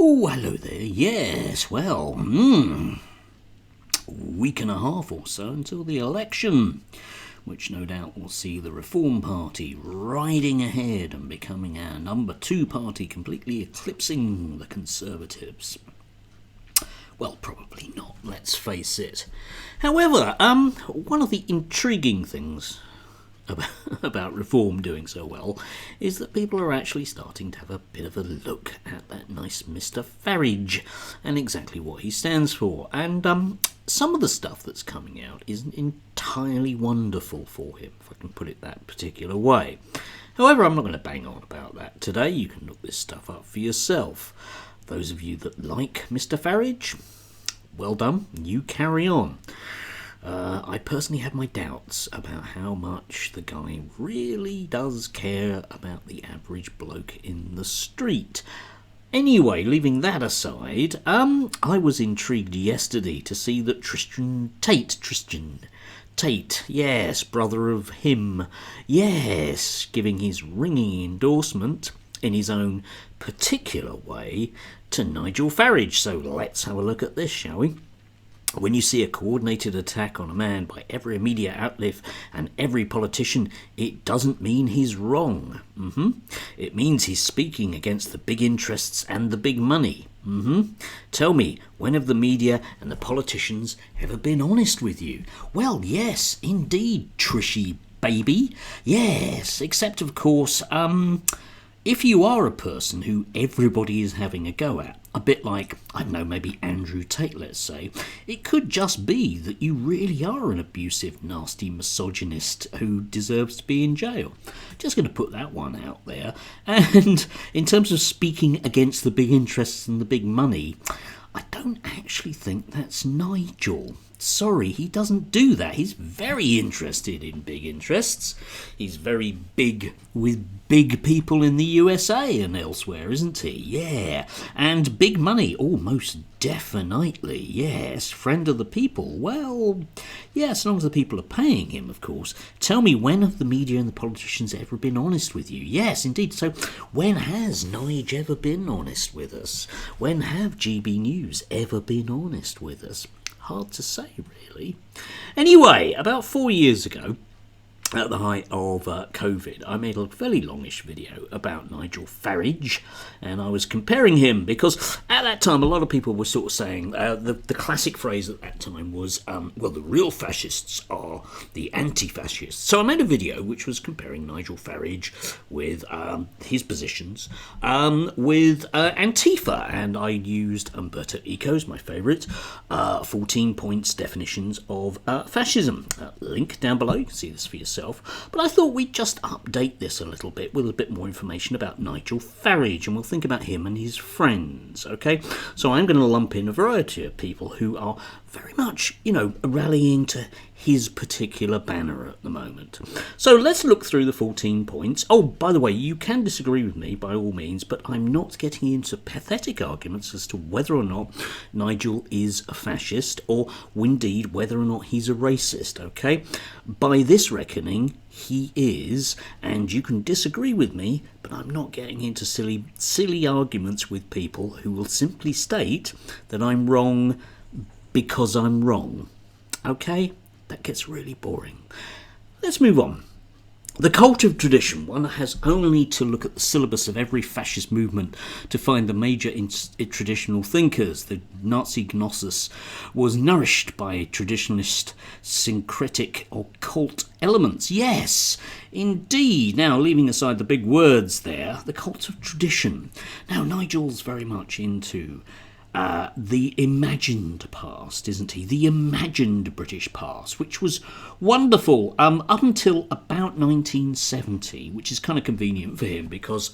Oh, hello there. Yes, well, week and a half or so until the election, which no doubt will see the Reform Party riding ahead and becoming our number 2 party, completely eclipsing the Conservatives. Well, probably not, let's face it. However, one of the intriguing things about Reform doing so well is that people are actually starting to have a bit of a look at that nice Mr. Farage and exactly what he stands for. And some of the stuff that's coming out isn't entirely wonderful for him, if I can put it that particular way. However, I'm not going to bang on about that today. You can look this stuff up for yourself. Those of you that like Mr. Farage, well done, you carry on. I personally have my doubts about how much the guy really does care about the average bloke in the street. Anyway, leaving that aside, I was intrigued yesterday to see that Tristan Tate, yes, brother of him, yes, giving his ringing endorsement in his own particular way to Nigel Farage. So let's have a look at this, shall we? When you see a coordinated attack on a man by every media outlet and every politician, it doesn't mean he's wrong. It means he's speaking against the big interests and the big money. Tell me, when have the media and the politicians ever been honest with you? Well, yes, indeed, Trishy baby. Yes, except, of course, if you are a person who everybody is having a go at, a bit like, I don't know, maybe Andrew Tate, let's say, it could just be that you really are an abusive, nasty misogynist who deserves to be in jail. Just going to put that one out there. And in terms of speaking against the big interests and the big money, I don't actually think that's Nigel. Sorry, he doesn't do that. He's very interested in big interests. He's very big with big people in the USA and elsewhere, isn't he? Yeah. And big money, almost definitely, yes. Friend of the people. Well, yeah, as long as the people are paying him, of course. Tell me, when have the media and the politicians ever been honest with you? Yes, indeed. So when has Nigel ever been honest with us? When have GB News ever been honest with us? Hard to say, really. Anyway, about 4 years ago, at the height of COVID, I made a fairly longish video about Nigel Farage, and I was comparing him because at that time a lot of people were sort of saying the classic phrase at that time was, well, the real fascists are the anti-fascists. So I made a video which was comparing Nigel Farage with his positions with Antifa, and I used Umberto Eco's, my favourite, 14 points definitions of fascism. Link down below, you can see this for yourself. But I thought we'd just update this a little bit with a bit more information about Nigel Farage, and we'll think about him and his friends, okay? So I'm going to lump in a variety of people who are very much, rallying to his particular banner at the moment. So let's look through the 14 points. Oh, by the way, you can disagree with me by all means, but I'm not getting into pathetic arguments as to whether or not Nigel is a fascist or indeed whether or not he's a racist, okay? By this reckoning, he is, and you can disagree with me, but I'm not getting into silly arguments with people who will simply state that I'm wrong because I'm wrong. Okay? That gets really boring. Let's move on. The cult of tradition. One has only to look at the syllabus of every fascist movement to find the major traditional thinkers. The Nazi gnosis was nourished by traditionalist, syncretic, or cult elements. Yes, indeed. Now, leaving aside the big words there, the cult of tradition. Now, Nigel's very much into the imagined past, isn't he? The imagined British past, which was wonderful up until about 1970, which is kind of convenient for him because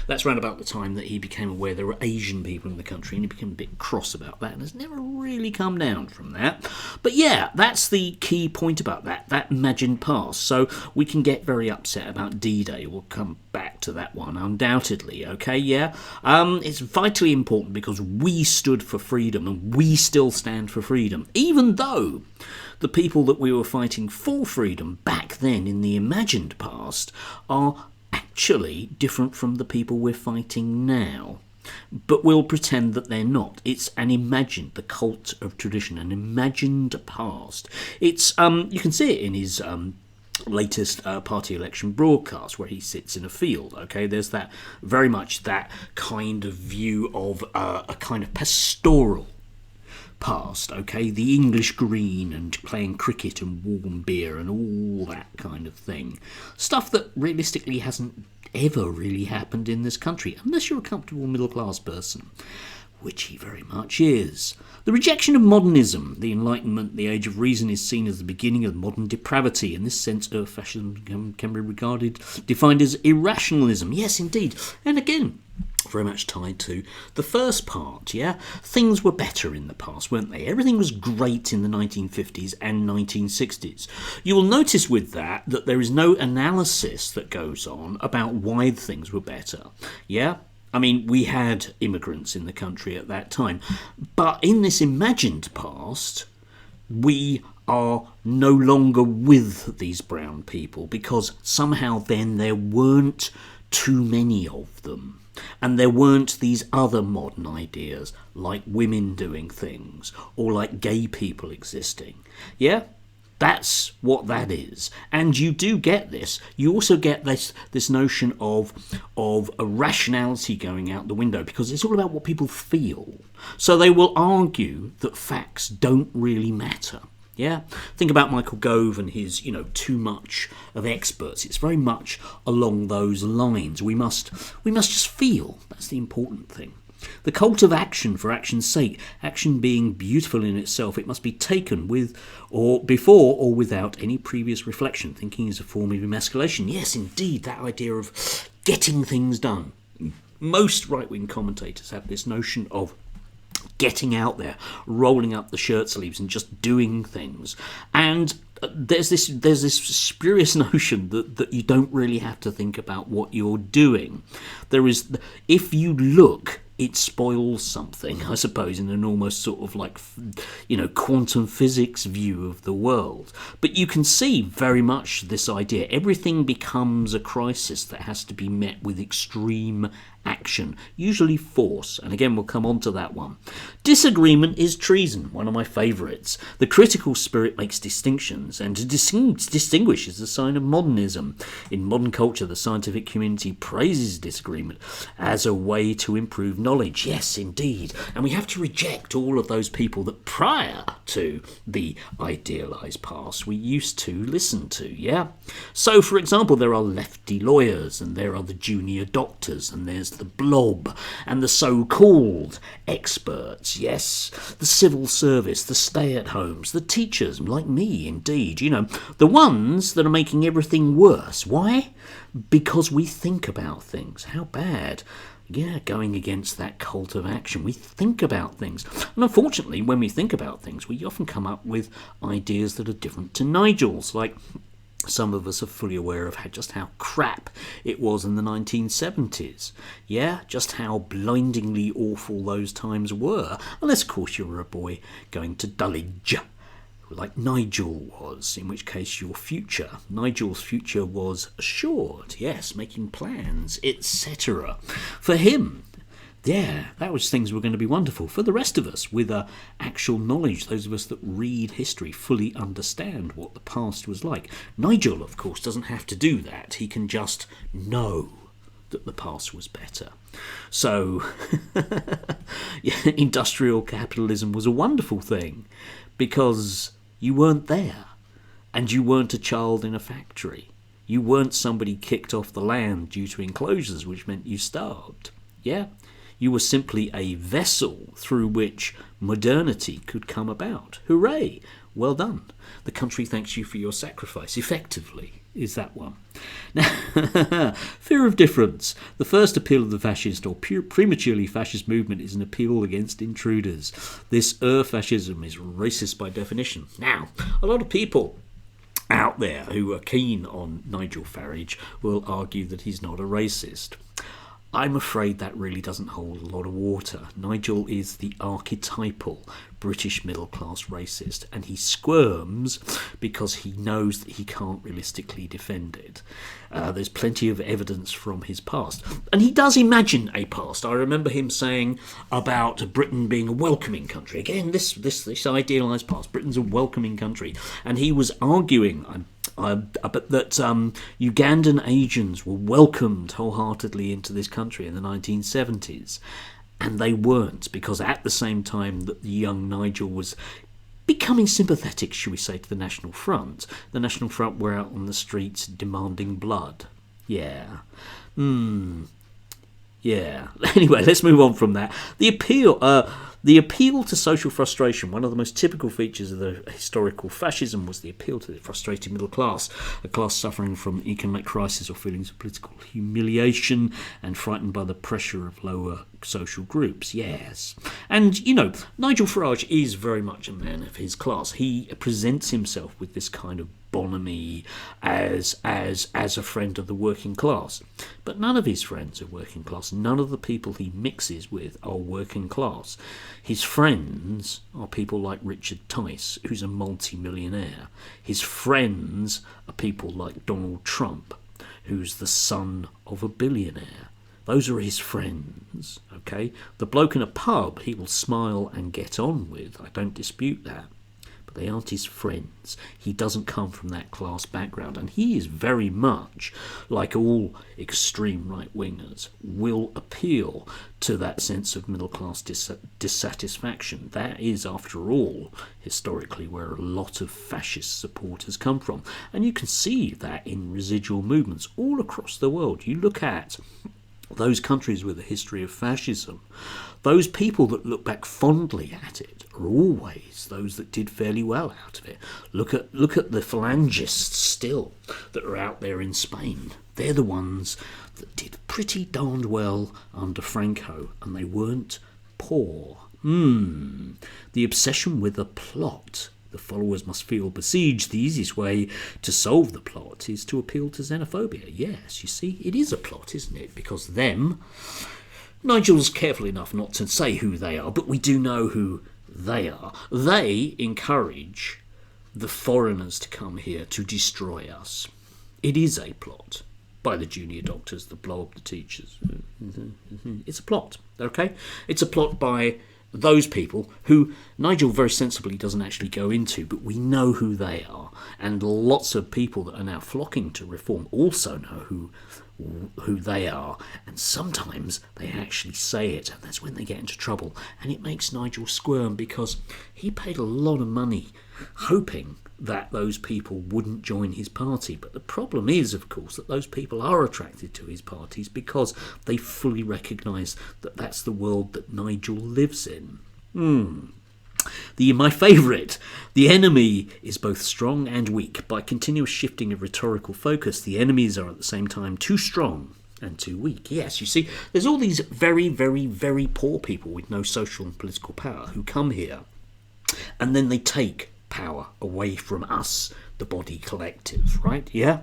that's around about the time that he became aware there were Asian people in the country, and he became a bit cross about that and has never really come down from that. But yeah, that's the key point about that imagined past. So we can get very upset about D-Day. We'll come back to that one undoubtedly, okay? Yeah, it's vitally important because we stood for freedom and we still stand for freedom, even though the people that we were fighting for freedom back then in the imagined past are actually different from the people we're fighting now. but we'll pretend that they're not. It's the cult of tradition, an imagined past. It's you can see it in his latest party election broadcast where he sits in a field. Okay, there's that very much that kind of view of a kind of pastoral past. Okay, the English green and playing cricket and warm beer and all that kind of thing, stuff that realistically hasn't ever really happened in this country unless you're a comfortable middle class person, which he very much is. The rejection of modernism, the Enlightenment, the Age of Reason, is seen as the beginning of modern depravity. In this sense, fascism can be defined as irrationalism. Yes, indeed. And again, very much tied to the first part, yeah? Things were better in the past, weren't they? Everything was great in the 1950s and 1960s. You will notice with that there is no analysis that goes on about why things were better, yeah? I mean, we had immigrants in the country at that time. But in this imagined past, we are no longer with these brown people because somehow then there weren't too many of them. And there weren't these other modern ideas like women doing things or like gay people existing. Yeah? That's what that is. And you do get this. You also get this notion of a rationality going out the window because it's all about what people feel. So they will argue that facts don't really matter. Yeah? Think about Michael Gove and his, too much of experts. It's very much along those lines. We must just feel. That's the important thing. The cult of action for action's sake, action being beautiful in itself, it must be taken with or before or without any previous reflection. Thinking is a form of emasculation. Yes, indeed, that idea of getting things done. Most right-wing commentators have this notion of getting out there, rolling up the shirt sleeves and just doing things. And there's this spurious notion that you don't really have to think about what you're doing. If you look, it spoils something, I suppose, in an almost sort of like, quantum physics view of the world. But you can see very much this idea. Everything becomes a crisis that has to be met with extreme action, usually force, and again we'll come on to that one. Disagreement is treason, one of my favourites. The critical spirit makes distinctions, and to distinguish is a sign of modernism. In modern culture, the scientific community praises disagreement as a way to improve knowledge. Yes, indeed. And we have to reject all of those people that prior to the idealised past we used to listen to, yeah? So, for example, there are lefty lawyers, and there are the junior doctors, and there's the blob, and the so-called experts, yes, the civil service, the stay-at-homes, the teachers, like me, indeed, the ones that are making everything worse. Why? Because we think about things. How bad? Yeah, going against that cult of action. We think about things. And unfortunately, when we think about things, we often come up with ideas that are different to Nigel's, like some of us are fully aware of just how crap it was in the 1970s. Yeah, just how blindingly awful those times were. Unless, of course, you were a boy going to Dulwich, like Nigel was, in which case Nigel's future was assured, yes, making plans, etc. For him, yeah, that was things were going to be wonderful. For the rest of us, with actual knowledge, those of us that read history fully understand what the past was like. Nigel, of course, doesn't have to do that. He can just know that the past was better. So, yeah, industrial capitalism was a wonderful thing because you weren't there and you weren't a child in a factory. You weren't somebody kicked off the land due to enclosures, which meant you starved. Yeah? You were simply a vessel through which modernity could come about. Hooray! Well done. The country thanks you for your sacrifice, effectively, is that one. Now, fear of difference. The first appeal of the fascist or prematurely fascist movement is an appeal against intruders. This fascism is racist by definition. Now, a lot of people out there who are keen on Nigel Farage will argue that he's not a racist. I'm afraid that really doesn't hold a lot of water. Nigel is the archetypal British middle-class racist, and he squirms because he knows that he can't realistically defend it. There's plenty of evidence from his past, and he does imagine a past. I remember him saying about Britain being a welcoming country. Again, this idealised past. Britain's a welcoming country, and he was arguing but that Ugandan Asians were welcomed wholeheartedly into this country in the 1970s. And they weren't, because at the same time that the young Nigel was becoming sympathetic, shall we say, to the National Front were out on the streets demanding blood. Yeah. Yeah. Anyway, let's move on from that. The appeal to social frustration. One of the most typical features of the historical fascism was the appeal to the frustrated middle class, a class suffering from economic crisis or feelings of political humiliation and frightened by the pressure of lower social groups. Yes. And, Nigel Farage is very much a man of his class. He presents himself with this kind of bonhomie as a friend of the working class. But none of his friends are working class. None of the people he mixes with are working class. His friends are people like Richard Tice, who's a multi-millionaire. His friends are people like Donald Trump, who's the son of a billionaire. Those are his friends, okay? The bloke in a pub he will smile and get on with. I don't dispute that. They aren't his friends. He doesn't come from that class background, and he is very much, like all extreme right-wingers, will appeal to that sense of middle-class dissatisfaction. That is, after all, historically where a lot of fascist supporters come from. And you can see that in residual movements all across the world. You look at those countries with a history of fascism, those people that look back fondly at it are always those that did fairly well out of it. Look at the phalangists still that are out there in Spain. They're the ones that did pretty darned well under Franco, and they weren't poor. The obsession with a plot. The followers must feel besieged. The easiest way to solve the plot is to appeal to xenophobia. Yes, you see, it is a plot, isn't it? Because Nigel's careful enough not to say who they are, but we do know who they are. They encourage the foreigners to come here to destroy us. It is a plot by the junior doctors that blow up the teachers. It's a plot, okay? It's a plot by those people who Nigel very sensibly doesn't actually go into, but we know who they are. And lots of people that are now flocking to reform also know who they are, and sometimes they actually say it, and that's when they get into trouble. And it makes Nigel squirm, because he paid a lot of money hoping that those people wouldn't join his party. But the problem is, of course, that those people are attracted to his parties because they fully recognise that that's the world that Nigel lives in. My favourite. The enemy is both strong and weak. By continuous shifting of rhetorical focus, the enemies are at the same time too strong and too weak. Yes, you see, there's all these very, very, very poor people with no social and political power who come here, and then they take power away from us, the body collective, right? Yeah?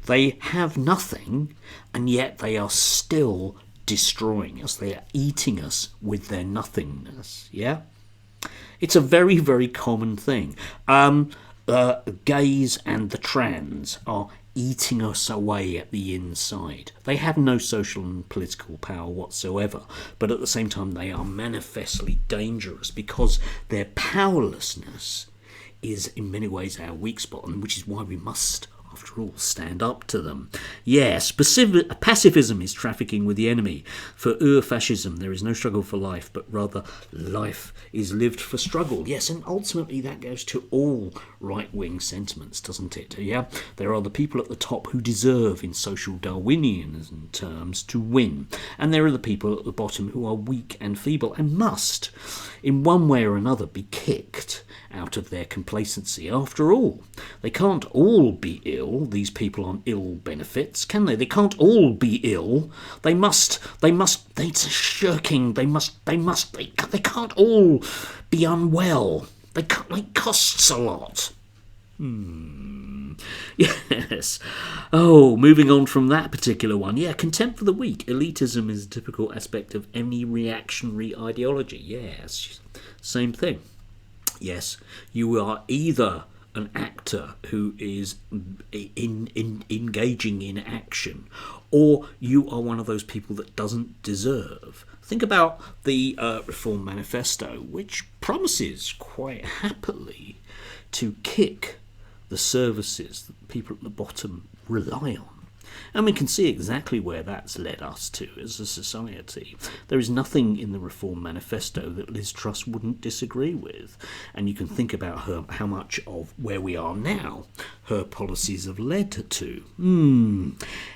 They have nothing, and yet they are still destroying us. They are eating us with their nothingness, yeah? It's a very, very common thing. Gays and the trans are eating us away at the inside. They have no social and political power whatsoever, but at the same time they are manifestly dangerous because their powerlessness is in many ways our weak spot, and which is why we must, after all, stand up to them. Yes, pacifism is trafficking with the enemy. For fascism, there is no struggle for life, but rather life is lived for struggle. Yes, and ultimately that goes to all right-wing sentiments, doesn't it? Yeah, there are the people at the top who deserve, in social Darwinian terms, to win, and there are the people at the bottom who are weak and feeble and must, in one way or another, be kicked out of their complacency. After all, they can't all be ill, these people on ill benefits, can they? They can't all be ill. They can't all be unwell. It costs a lot. Yes. Oh, moving on from that particular one. Yeah, contempt for the weak. Elitism is a typical aspect of any reactionary ideology. Yes. Same thing. Yes, you are either an actor who is engaging in action, or you are one of those people that doesn't deserve. Think about the Reform Manifesto, which promises quite happily to kick the services that people at the bottom rely on. And we can see exactly where that's led us to as a society. There is nothing in the Reform Manifesto that Liz Truss wouldn't disagree with. And you can think about how much of where we are now her policies have led to.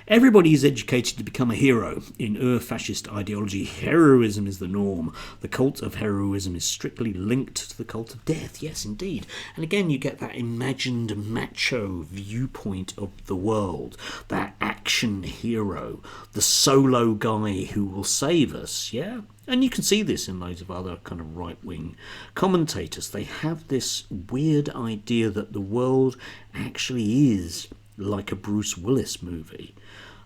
Everybody is educated to become a hero. In fascist ideology, heroism is the norm. The cult of heroism is strictly linked to the cult of death. Yes, indeed. And again, you get that imagined macho viewpoint of the world, that action hero, the solo guy who will save us, yeah? And you can see this in loads of other kind of right-wing commentators. They have this weird idea that the world actually is like a Bruce Willis movie.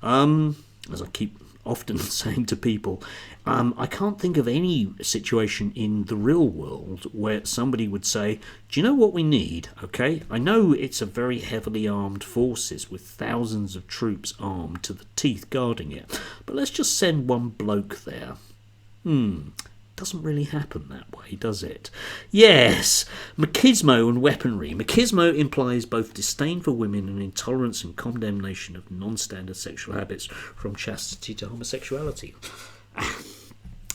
As I keep often saying to people, I can't think of any situation in the real world where somebody would say, do you know what we need, okay? I know it's a very heavily armed forces with thousands of troops armed to the teeth guarding it, but let's just send one bloke there. Doesn't really happen that way, does it? Yes, machismo and weaponry. Machismo implies both disdain for women and intolerance and condemnation of non-standard sexual habits, from chastity to homosexuality.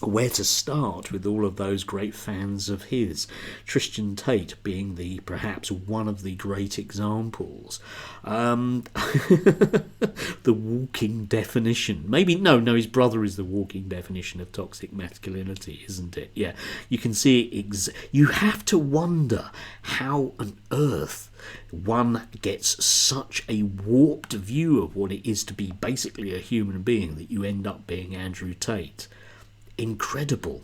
Where to start with all of those great fans of his? Tristan Tate being perhaps one of the great examples. The walking definition. His brother is the walking definition of toxic masculinity, isn't it? Yeah, you can see you have to wonder how on earth one gets such a warped view of what it is to be basically a human being that you end up being Andrew Tate. Incredible.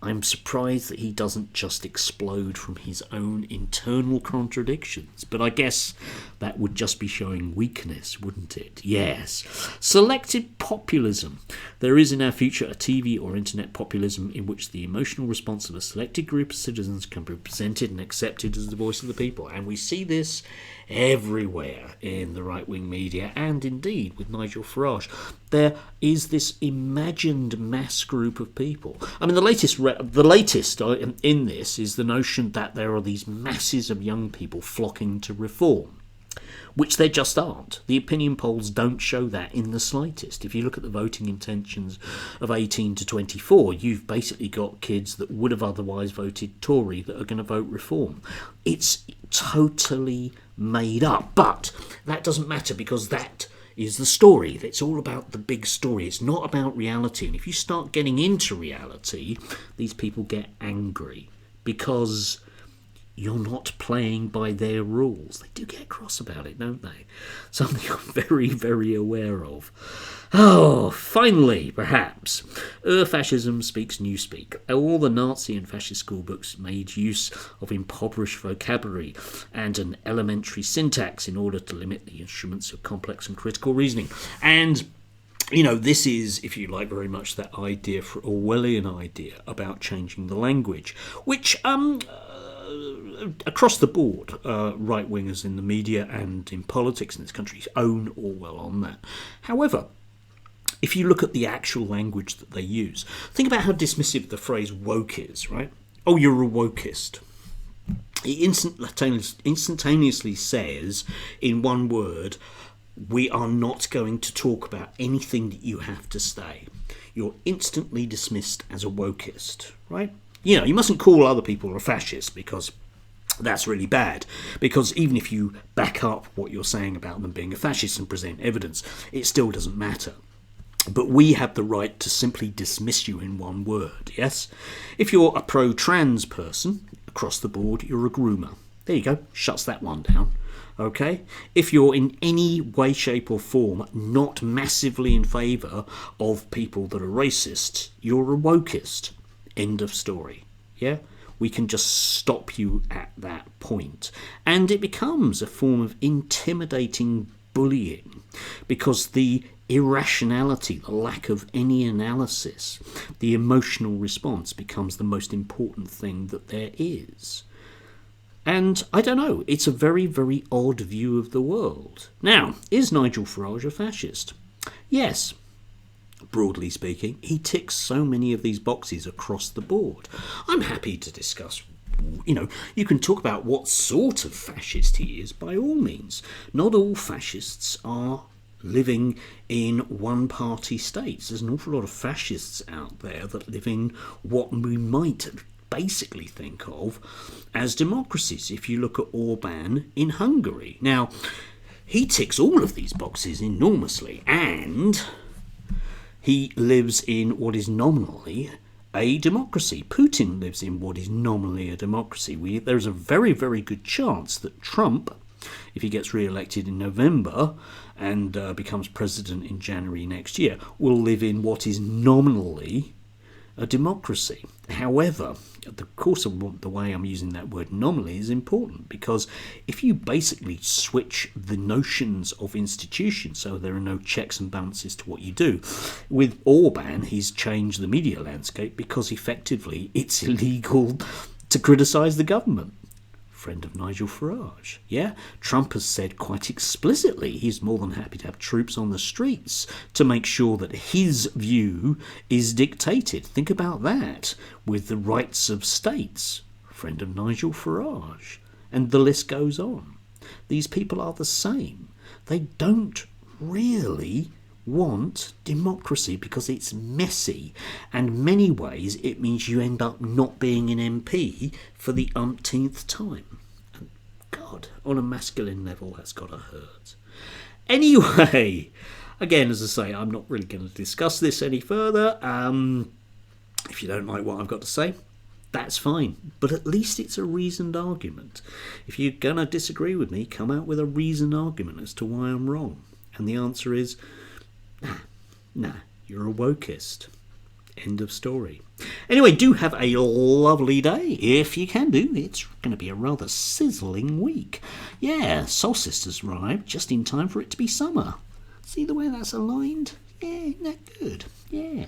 I'm surprised that he doesn't just explode from his own internal contradictions, but I guess that would just be showing weakness, wouldn't it? Yes. Selective populism. There is in our future a TV or internet populism in which the emotional response of a selected group of citizens can be presented and accepted as the voice of the people. And we see this everywhere in the right-wing media, and indeed with Nigel Farage. There is this imagined mass group of people. I mean, the latest in this is the notion that there are these masses of young people flocking to reform, which there just aren't. The opinion polls don't show that in the slightest. If you look at the voting intentions of 18 to 24, you've basically got kids that would have otherwise voted Tory that are going to vote Reform. It's totally made up, but that doesn't matter because that is the story. It's all about the big story. It's not about reality. And if you start getting into reality, these people get angry because you're not playing by their rules. They do get cross about it, don't they? Something I'm very, very aware of. Oh, finally, perhaps. Fascism speaks newspeak. All the Nazi and fascist school books made use of impoverished vocabulary and an elementary syntax in order to limit the instruments of complex and critical reasoning. And this is, if you like, very much that idea, for Orwellian idea about changing the language, which across the board, right-wingers in the media and in politics in this country own Orwell on that. However, if you look at the actual language that they use, think about how dismissive the phrase woke is, right? Oh, you're a wokist. It instantaneously says, in one word, we are not going to talk about anything that you have to say. You're instantly dismissed as a wokist, right? You mustn't call other people a fascist because that's really bad. Because even if you back up what you're saying about them being a fascist and present evidence, it still doesn't matter. But we have the right to simply dismiss you in one word, yes? If you're a pro-trans person, across the board, you're a groomer. There you go, shuts that one down. Okay? If you're in any way, shape or form not massively in favour of people that are racist, you're a wokist. End of story. Yeah? we can just stop you at that point. And it becomes a form of intimidating bullying because the irrationality, the lack of any analysis, the emotional response becomes the most important thing that there is. And I don't know, it's a very, very odd view of the world. Now, is Nigel Farage a fascist? Yes. Broadly speaking, he ticks so many of these boxes across the board. I'm happy to discuss, you can talk about what sort of fascist he is by all means. Not all fascists are living in one-party states. There's an awful lot of fascists out there that live in what we might basically think of as democracies. If you look at Orban in Hungary. Now, he ticks all of these boxes enormously, and he lives in what is nominally a democracy. Putin lives in what is nominally a democracy. There's a very, very good chance that Trump, if he gets re-elected in November and becomes president in January next year, will live in what is nominally a democracy. However, the course of the way I'm using that word nominally is important, because if you basically switch the notions of institutions so there are no checks and balances to what you do, with Orban he's changed the media landscape because effectively it's illegal to criticise the government. Friend of Nigel Farage. Yeah, Trump has said quite explicitly he's more than happy to have troops on the streets to make sure that his view is dictated. Think about that with the rights of states. Friend of Nigel Farage. And the list goes on. These people are the same. They don't really want democracy because it's messy, and in many ways it means you end up not being an MP for the umpteenth time. And God, on a masculine level, that's gotta hurt. Anyway, again, as I say, I'm not really going to discuss this any further. If you don't like what I've got to say, that's fine, but at least it's a reasoned argument. If you're going to disagree with me, come out with a reasoned argument as to why I'm wrong. And the answer is Nah, you're a wokist. End of story. Anyway, do have a lovely day, if you can do. It's going to be a rather sizzling week. Yeah, solstice has arrived just in time for it to be summer. See the way that's aligned? Yeah, isn't that good? Yeah.